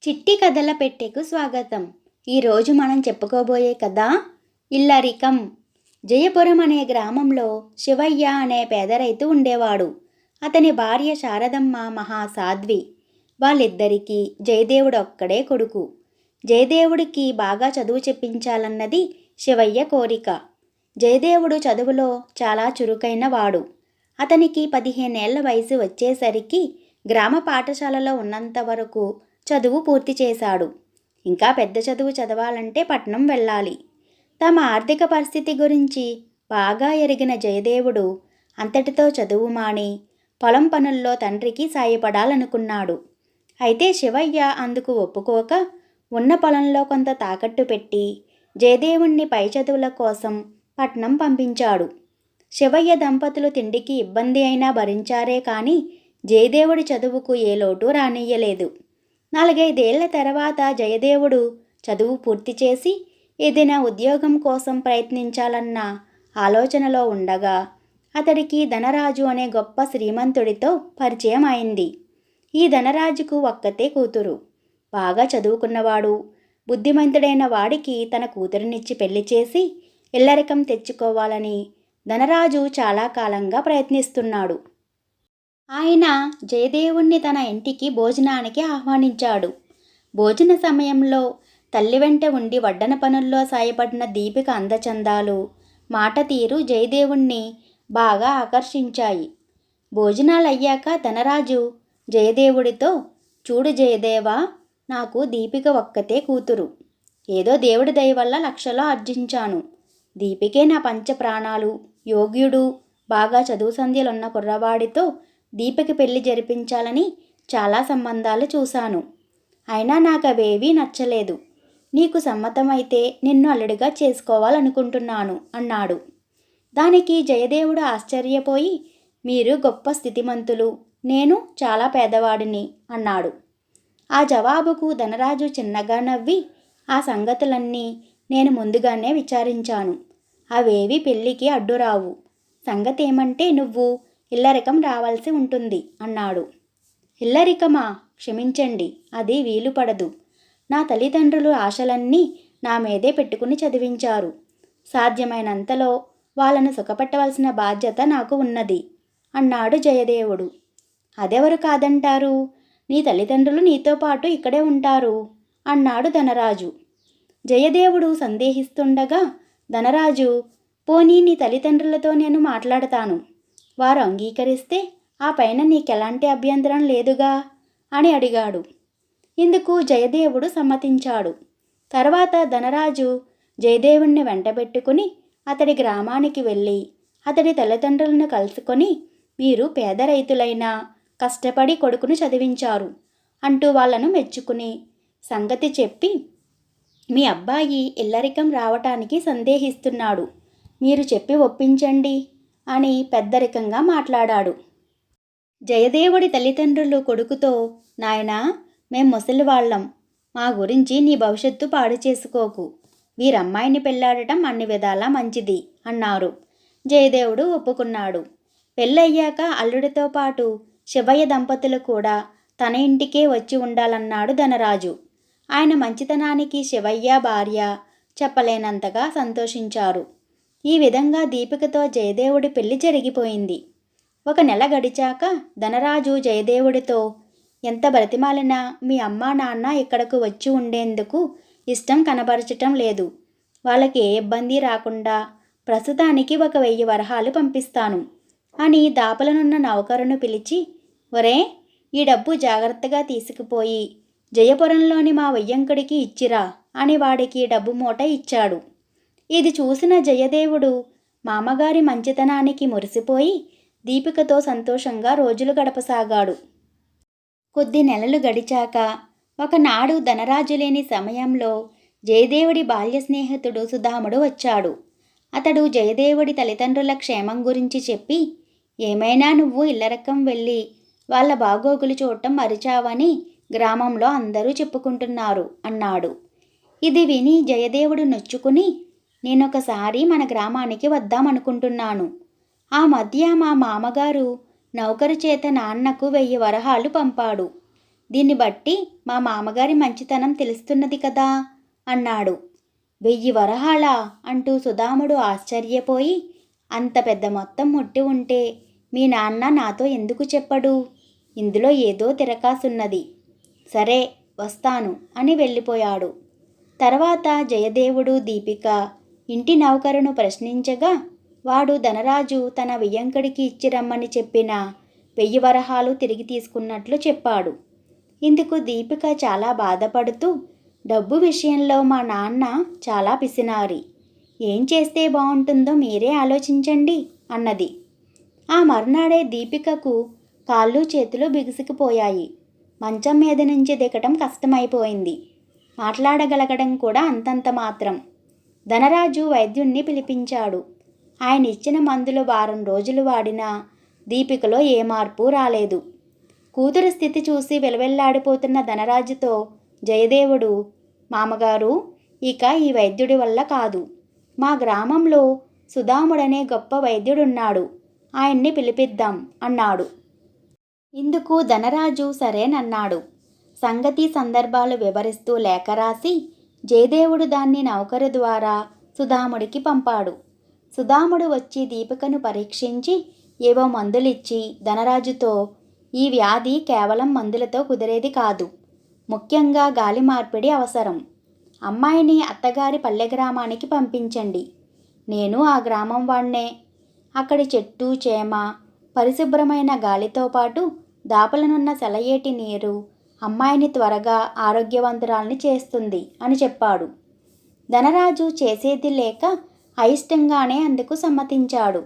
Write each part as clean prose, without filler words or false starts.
చిట్టి కథల పెట్టెకు స్వాగతం. ఈరోజు మనం చెప్పుకోబోయే కథ ఇల్లరికం. జయపురం అనే గ్రామంలో శివయ్య అనే పేద రైతు ఉండేవాడు. అతని భార్య శారదమ్మ మహాసాధ్వి. వాళ్ళిద్దరికీ జయదేవుడు ఒక్కడే కొడుకు. జయదేవుడికి బాగా చదువు చెప్పించాలన్నది శివయ్య కోరిక. జయదేవుడు చదువులో చాలా చురుకైన వాడు. అతనికి 15 ఏళ్ల వయసు వచ్చేసరికి గ్రామ పాఠశాలలో ఉన్నంత వరకు చదువు పూర్తి చేశాడు. ఇంకా పెద్ద చదువు చదవాలంటే పట్నం వెళ్ళాలి. తమ ఆర్థిక పరిస్థితి గురించి బాగా ఎరిగిన జయదేవుడు అంతటితో చదువు మాని పొలం పనుల్లో తండ్రికి సాయపడాలనుకున్నాడు. అయితే శివయ్య అందుకు ఒప్పుకోక ఉన్న పొలంలో కొంత తాకట్టు పెట్టి జయదేవుణ్ణి పై చదువుల కోసం పట్నం పంపించాడు. శివయ్య దంపతులు తిండికి ఇబ్బంది అయినా భరించారే కానీ జయదేవుడి చదువుకు ఏ లోటు రానియ్యలేదు. 4-5 ఏళ్ల తర్వాత జయదేవుడు చదువు పూర్తి చేసి ఏదైనా ఉద్యోగం కోసం ప్రయత్నించాలన్న ఆలోచనలో ఉండగా అతడికి ధనరాజు అనే గొప్ప శ్రీమంతుడితో పరిచయం అయింది. ఈ ధనరాజుకు ఒక్కతే కూతురు. బాగా చదువుకున్నవాడు, బుద్ధిమంతుడైన వాడికి తన కూతురినిచ్చి పెళ్లి చేసి ఇల్లరికం తెచ్చుకోవాలని ధనరాజు చాలా కాలంగా ప్రయత్నిస్తున్నాడు. ఆయన జయదేవుణ్ణి తన ఇంటికి భోజనానికి ఆహ్వానించాడు. భోజన సమయంలో తల్లి వెంట ఉండి వడ్డన పనుల్లో సాయపడిన దీపిక అందచందాలు, మాట తీరు జయదేవుణ్ణి బాగా ఆకర్షించాయి. భోజనాలయ్యాక ధనరాజు జయదేవుడితో, చూడు జయదేవా, నాకు దీపిక ఒక్కతే కూతురు. ఏదో దేవుడి దయ వల్ల లక్షలో ఆర్జించాను. దీపికే నా పంచ ప్రాణాలు. యోగ్యుడు, బాగా చదువు సంధ్యలున్న కుర్రవాడితో దీపిక పెళ్లి జరిపించాలని చాలా సంబంధాలు చూశాను. అయినా నాకు అవేవీ నచ్చలేదు. నీకు సమ్మతమైతే నిన్ను అల్లుడిగా చేసుకోవాలనుకుంటున్నాను అన్నాడు. దానికి జయదేవుడు ఆశ్చర్యపోయి, మీరు గొప్ప స్థితిమంతులు, నేను చాలా పేదవాడిని అన్నాడు. ఆ జవాబుకు ధనరాజు చిన్నగా నవ్వి, ఆ సంగతులన్నీ నేను ముందుగానే విచారించాను. అవేవి పెళ్ళికి అడ్డురావు. సంగతేమంటే నువ్వు ఇల్లరికం రావాల్సి ఉంటుంది అన్నాడు. ఇల్లరికమా? క్షమించండి, అది వీలు పడదు. నా తల్లిదండ్రులు ఆశలన్నీ నా మీదే పెట్టుకుని చదివించారు. సాధ్యమైనంతలో వాళ్ళను సుఖపెట్టవలసిన బాధ్యత నాకు ఉన్నది అన్నాడు జయదేవుడు. అదెవరు కాదంటారు? నీ తల్లిదండ్రులు నీతో పాటు ఇక్కడే ఉంటారు అన్నాడు ధనరాజు. జయదేవుడు సందేహిస్తుండగా ధనరాజు, పోనీ నీ తల్లిదండ్రులతో నేను మాట్లాడతాను. వారు అంగీకరిస్తే ఆ పైన నీకెలాంటి అభ్యంతరం లేదుగా అని అడిగాడు. ఇందుకు జయదేవుడు సమ్మతించాడు. తర్వాత ధనరాజు జయదేవుణ్ణి వెంటబెట్టుకుని అతడి గ్రామానికి వెళ్ళి అతడి తల్లిదండ్రులను కలుసుకొని, మీరు పేద రైతులైనా కష్టపడి కొడుకును చదివించారు అంటూ వాళ్ళను మెచ్చుకుని సంగతి చెప్పి, మీ అబ్బాయి ఇల్లరికం రావటానికి సందేహిస్తున్నాడు, మీరు చెప్పి ఒప్పించండి అని పెద్దరికంగా మాట్లాడాడు. జయదేవుడి తల్లిదండ్రులు కొడుకుతో, నాయనా, మేం ముసలివాళ్ళం, మా గురించి నీ భవిష్యత్తు పాడు చేసుకోకు. వీరమ్మాయిని పెళ్లాడటం అన్ని విధాలా మంచిది అన్నారు. జయదేవుడు ఒప్పుకున్నాడు. పెళ్ళయ్యాక అల్లుడితో పాటు శివయ్య దంపతులు కూడా తన ఇంటికే వచ్చి ఉండాలన్నాడు ధనరాజు. ఆయన మంచితనానికి శివయ్య భార్య చెప్పలేనంతగా సంతోషించారు. ఈ విధంగా దీపికతో జయదేవుడి పెళ్లి జరిగిపోయింది. 1 నెల గడిచాక ధనరాజు జయదేవుడితో, ఎంత బ్రతిమాలినా మీ అమ్మా నాన్న ఇక్కడకు వచ్చి ఉండేందుకు ఇష్టం కనబరచటం లేదు. వాళ్ళకి ఏ ఇబ్బంది రాకుండా ప్రస్తుతానికి 1000 వరహాలు పంపిస్తాను అని దాపలనున్న నౌకరును పిలిచి, ఒరే, ఈ డబ్బు జాగ్రత్తగా తీసుకుపోయి జయపురంలోని మా వయ్యంకుడికి ఇచ్చిరా అని వాడికి డబ్బు మూట ఇచ్చాడు. ఇది చూసిన జయదేవుడు మామగారి మంచితనానికి మురిసిపోయి దీపికతో సంతోషంగా రోజులు గడపసాగాడు. కొద్ది నెలలు గడిచాక ఒకనాడు ధనరాజు లేని సమయంలో జయదేవుడి బాల్య స్నేహితుడు సుధాముడు వచ్చాడు. అతడు జయదేవుడి తల్లిదండ్రుల క్షేమం గురించి చెప్పి, ఏమైనా నువ్వు ఇల్లరకం వెళ్ళి వాళ్ళ బాగోగులు చూడటం మరిచావని గ్రామంలో అందరూ చెప్పుకుంటున్నారు అన్నాడు. ఇది విని జయదేవుడు నొచ్చుకుని, నేనొకసారి మన గ్రామానికి వద్దామనుకుంటున్నాను. ఆ మధ్య మా మామగారు నౌకరు చేత నాన్నకు 1000 వరహాలు పంపాడు. దీన్ని బట్టి మా మామగారి మంచితనం తెలుస్తున్నది కదా అన్నాడు. 1000 వరహాలా అంటూ సుధాముడు ఆశ్చర్యపోయి, అంత పెద్ద మొత్తం ముట్టి ఉంటే మీ నాన్న నాతో ఎందుకు చెప్పడు? ఇందులో ఏదో తిరకాసున్నది. సరే వస్తాను అని వెళ్ళిపోయాడు. తర్వాత జయదేవుడు దీపిక ఇంటి నౌకరును ప్రశ్నించగా వాడు ధనరాజు తన వియ్యంకుడికి ఇచ్చి రమ్మని చెప్పిన 1000 వరహాలు తిరిగి తీసుకున్నట్లు చెప్పాడు. ఇందుకు దీపిక చాలా బాధపడుతూ, డబ్బు విషయంలో మా నాన్న చాలా పిసినారి, ఏం చేస్తే బాగుంటుందో మీరే ఆలోచించండి అన్నది. ఆ మర్నాడే దీపికకు కాళ్ళు చేతులు బిగుసుకుపోయాయి. మంచం మీద నుంచి దిగటం కష్టమైపోయింది. మాట్లాడగలగడం కూడా అంతంత మాత్రం. ధనరాజు వైద్యుణ్ణి పిలిపించాడు. ఆయన ఇచ్చిన మందులు వారం రోజులు వాడినా దీపికలో ఏ మార్పు రాలేదు. కూతురు స్థితి చూసి వెలవెల్లాడిపోతున్న ధనరాజుతో జయదేవుడు, మామగారు, ఇక ఈ వైద్యుడి వల్ల కాదు. మా గ్రామంలో సుధాముడనే గొప్ప వైద్యుడున్నాడు, ఆయన్ని పిలిపిద్దాం అన్నాడు. ఇందుకు ధనరాజు సరేనన్నాడు. సంగతి సందర్భాలు వివరిస్తూ లేఖ రాసి జయదేవుడు దాన్ని నౌకరు ద్వారా సుధాముడికి పంపాడు. సుధాముడు వచ్చి దీపికను పరీక్షించి ఏవో మందులిచ్చి ధనరాజుతో, ఈ వ్యాధి కేవలం మందులతో కుదిరేది కాదు, ముఖ్యంగా గాలి మార్పిడి అవసరం. అమ్మాయిని అత్తగారి పల్లె గ్రామానికి పంపించండి. నేను ఆ గ్రామం వాణ్ణే. అక్కడి చెట్టు చేమ, పరిశుభ్రమైన గాలితో పాటు దాపలనున్న సెలయేటి నీరు అమ్మాయిని త్వరగా ఆరోగ్యవంతురాల్ని చేస్తుంది అని చెప్పాడు. ధనరాజు చేసేది లేక అయిష్టంగానే అందుకు సమ్మతించాడు.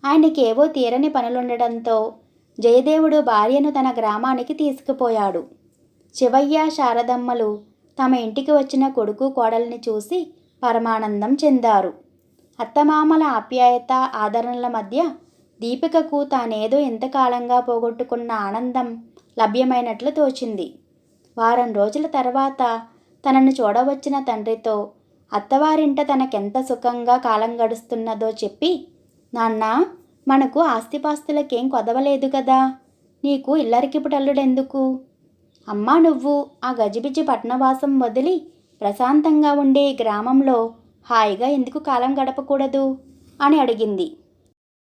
ఆయనకేవో తీరని పనులుండడంతో జయదేవుడు భార్యను తన గ్రామానికి తీసుకుపోయాడు. శివయ్య శారదమ్మలు తమ ఇంటికి వచ్చిన కొడుకు కోడల్ని చూసి పరమానందం చెందారు. అత్తమామల ఆప్యాయత ఆదరణల మధ్య దీపికకు తానేదో ఇంతకాలంగా పోగొట్టుకున్న ఆనందం లభ్యమైనట్లు తోచింది. వారం రోజుల తర్వాత తనను చూడవచ్చిన తండ్రితో అత్తవారింట తనకెంత సుఖంగా కాలం గడుస్తున్నదో చెప్పి, నాన్న, మనకు ఆస్తిపాస్తులకేం కొదవలేదు కదా, నీకు ఇల్లరికిపుటల్లుడెందుకు? అమ్మా, నువ్వు ఆ గజిబిజి పట్నవాసం వదిలి ప్రశాంతంగా ఉండే ఈ గ్రామంలో హాయిగా ఎందుకు కాలం గడపకూడదు అని అడిగింది.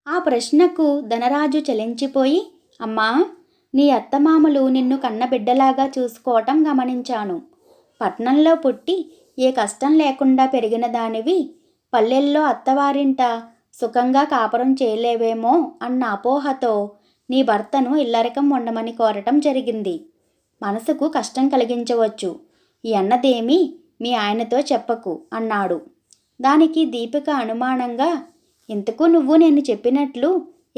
ఆ ప్రశ్నకు ధనరాజు చలించిపోయి, అమ్మా, నీ అత్తమామలు నిన్ను కన్నబిడ్డలాగా చూసుకోవటం గమనించాను. పట్నంలో పుట్టి ఏ కష్టం లేకుండా పెరిగిన దానివి పల్లెల్లో అత్తవారింట సుఖంగా కాపురం చేయలేవేమో అన్న అపోహతో నీ భర్తను ఇల్లరికం ఉండమని కోరటం జరిగింది. మనసుకు కష్టం కలిగించవచ్చు, ఈ అన్నదేమీ మీ ఆయనతో చెప్పకు అన్నాడు. దానికి దీపిక అనుమానంగా, ఇంతకు నువ్వు నేను చెప్పినట్లు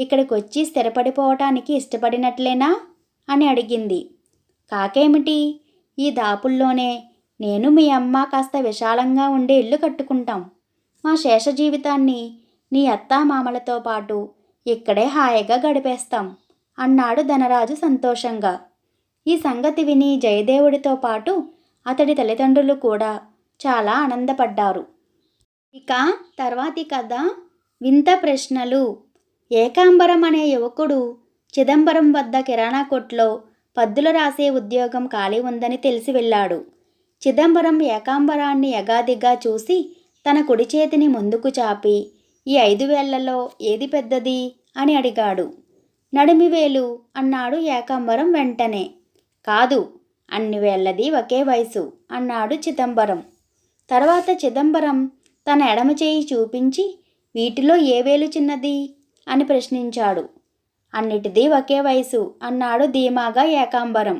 ఇక్కడికి వచ్చి స్థిరపడిపోవటానికి ఇష్టపడినట్లేనా అని అడిగింది. కాకేమిటి, ఈ దాపుల్లోనే నేను మీ అమ్మ కాస్త విశాలంగా ఉండే ఇల్లు కట్టుకుంటాం. మా శేష జీవితాన్ని నీ అత్తామామలతో పాటు ఇక్కడే హాయిగా గడిపేస్తాం అన్నాడు ధనరాజు సంతోషంగా. ఈ సంగతి విని జయదేవుడితో పాటు అతడి తల్లిదండ్రులు కూడా చాలా ఆనందపడ్డారు. ఇక తర్వాతి కథ వింత ప్రశ్నలు. ఏకాంబరం అనే యువకుడు చిదంబరం వద్ద కిరాణా కొట్లో పద్దులు రాసే ఉద్యోగం ఖాళీ ఉందని తెలిసి వెళ్ళాడు. చిదంబరం ఏకాంబరాన్ని యగాదిగా చూసి తన కుడి చేతిని ముందుకు చాపి, ఈ 5 వేళ్లలో ఏది పెద్దది అని అడిగాడు. నడిమివేలు అన్నాడు ఏకాంబరం వెంటనే. కాదు, అన్ని వేళ్లది ఒకే వయసు అన్నాడు చిదంబరం. తర్వాత చిదంబరం తన ఎడమ చేయి చూపించి, వీటిలో ఏ వేలు చిన్నది అని ప్రశ్నించాడు. అన్నిటిది ఒకే వయసు అన్నాడు ధీమాగా ఏకాంబరం.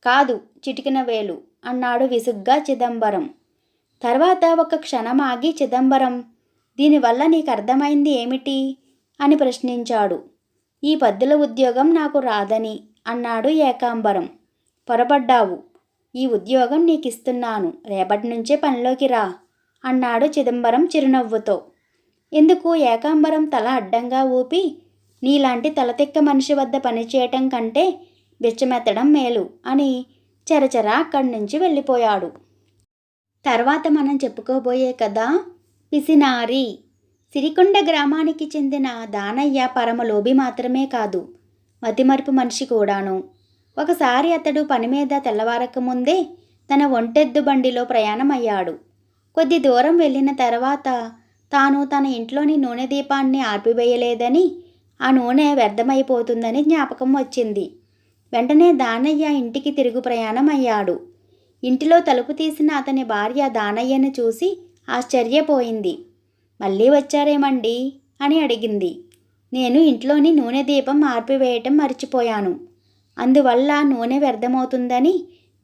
కాదు, చిటికిన వేలు అన్నాడు విసుగ్గా చిదంబరం. తర్వాత ఒక క్షణం ఆగి చిదంబరం, దీనివల్ల నీకు అర్థమైంది ఏమిటి అని ప్రశ్నించాడు. ఈ పద్దుల ఉద్యోగం నాకు రాదని అన్నాడు ఏకాంబరం. పొరపడ్డావు, ఈ ఉద్యోగం నీకిస్తున్నాను, రేపటి నుంచే పనిలోకి రా అన్నాడు చిదంబరం చిరునవ్వుతో. ఎందుకు ఏకాంబరం తల అడ్డంగా ఊపి, నీలాంటి తలతిక్క మనిషి వద్ద పనిచేయటం కంటే బిచ్చమెత్తడం మేలు అని చరచరా అక్కడి నుంచి వెళ్ళిపోయాడు. తర్వాత మనం చెప్పుకోబోయే కథ పిసినారి. సిరికొండ గ్రామానికి చెందిన దానయ్య పరమలోభి మాత్రమే కాదు, మతిమరుపు మనిషి కూడాను. ఒకసారి అతడు పని మీద తెల్లవారక ముందే తన ఒంటెద్దు బండిలో ప్రయాణమయ్యాడు. కొద్ది దూరం వెళ్ళిన తర్వాత తాను తన ఇంట్లోని నూనె దీపాన్ని ఆర్పివేయలేదని, ఆ నూనె వ్యర్థమైపోతుందని జ్ఞాపకం వచ్చింది. వెంటనే దానయ్య ఇంటికి తిరుగు ప్రయాణం అయ్యాడు. ఇంటిలో తలుపు తీసిన అతని భార్య దానయ్యను చూసి ఆశ్చర్యపోయింది. మళ్ళీ వచ్చారేమండి అని అడిగింది. నేను ఇంట్లోని నూనె దీపం ఆర్పివేయటం మర్చిపోయాను. అందువల్ల నూనె వ్యర్థమవుతుందని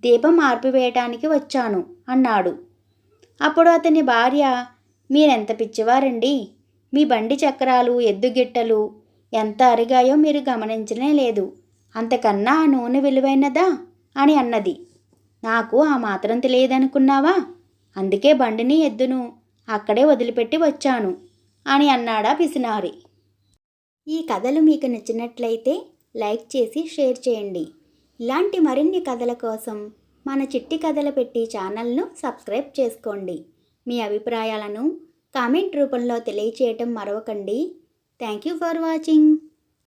దీపం ఆర్పివేయటానికి వచ్చాను అన్నాడు. అప్పుడు అతని భార్య, మీరెంత పిచ్చివారండి, మీ బండి చక్రాలు ఎద్దుగిట్టలు ఎంత అరిగాయో మీరు గమనించనే లేదు. అంతకన్నా ఆ నూనె విలువైనదా అని అన్నది. నాకు ఆ మాత్రం తెలియదనుకున్నావా? అందుకే బండిని ఎద్దును అక్కడే వదిలిపెట్టి వచ్చాను అని అన్నాడా పిసినారి. ఈ కథలు మీకు నచ్చినట్లయితే లైక్ చేసి షేర్ చేయండి. ఇలాంటి మరిన్ని కథల కోసం మన చిట్టి కథలు పెట్టి ఛానల్ను సబ్స్క్రైబ్ చేసుకోండి. మీ అభిప్రాయాలను కామెంట్ రూపంలో తెలియచేయటం మరవకండి. Thank you for watching.